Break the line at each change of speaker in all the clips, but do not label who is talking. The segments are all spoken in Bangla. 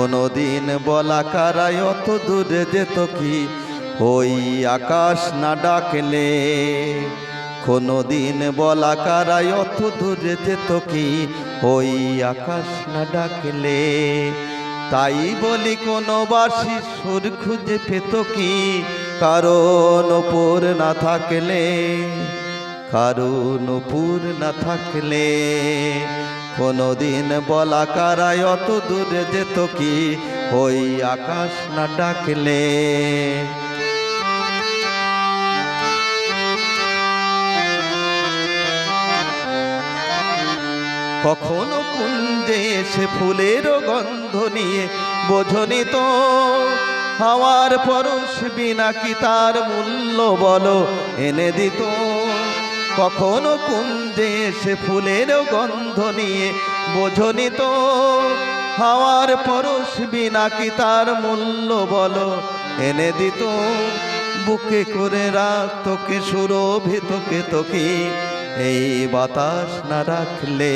কোনোদিন বলা কারায় অত দূরে যেত কি ওই আকাশ না ডাকলে। কোনোদিন বলা কারায় অত দূরে যেত কি ওই আকাশ না ডাকলে। তাই বলি কোনো বাঁশির সুর খুঁজে পেত কি কারণ নূপুর না থাকলে, কারণ নূপুর না থাকলে। কোনোদিন বলা কারায় অত দূরে যেত কি ওই আকাশ না ডাকলে। কখনো কুঞ্জে এসে ফুলের গন্ধ নিয়ে বোঝনি তো হাওয়ার পরশ বিনা কি তার মূল্য বলো এনে দিত। কখনো কুঞ্জে এসে ফুলের গন্ধ নিয়ে বোঝনি তো হাওয়ার পরশ বিনা কি তার মূল্য বলো এনে দিত। বুকে করে রাখতো কে সুরভিত কে তোকে এই বাতাস না রাখলে।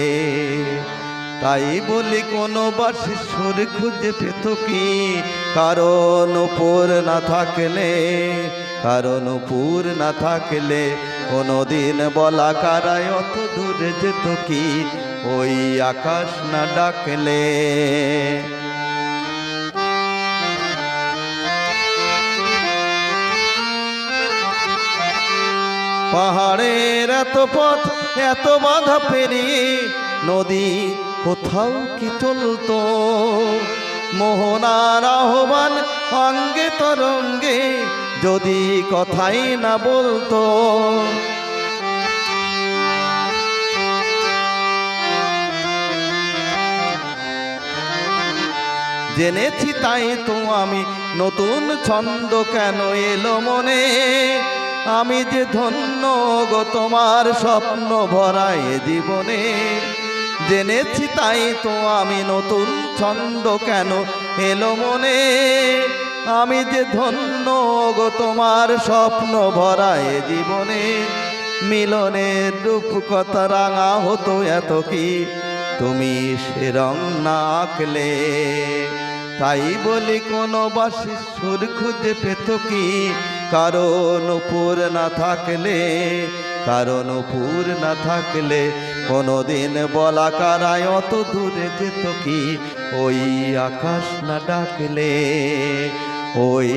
তাই বলি কোনো বাঁশির সুর খুঁজে পেত কি কারণ নূপুর না থাকলে, কারণ নূপুর না থাকলে। কোনোদিন বলা কারায় অত দূরে যেত কি ওই আকাশ না ডাকলে। পাহাড়ের এত পথ এত বাধা পেরিয়ে নদী কোথাও কি চলতো মোহনার আহ্বান অঙ্গে তরঙ্গে যদি কথাই না বলতো। জেনেছি তাই তো আমি নতুন ছন্দ কেন এলো মনে। আমি যে ধন্য গো তোমার স্বপ্ন ভরায় জীবনে। জেনেছি তাই তো আমি নতুন ছন্দ কেন এলো মনে। আমি যে ধন্য গো তোমার স্বপ্ন ভরায় জীবনে। মিলনের রূপকথা রাঙা হতো এত কি তুমি সে রং না আঁকলে। তাই বলি কোনো বাঁশির সুর খুঁজে পেত কি কারণ নূপুর না থাকলে, কারণ নূপুর না থাকলে। কোনোদিন বলা কারায় অত দূরে যেত কি ওই আকাশ না ডাকলে, ওই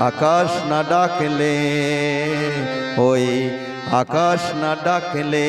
আকাশ না ডাকলে, ওই আকাশ না ডাকলে।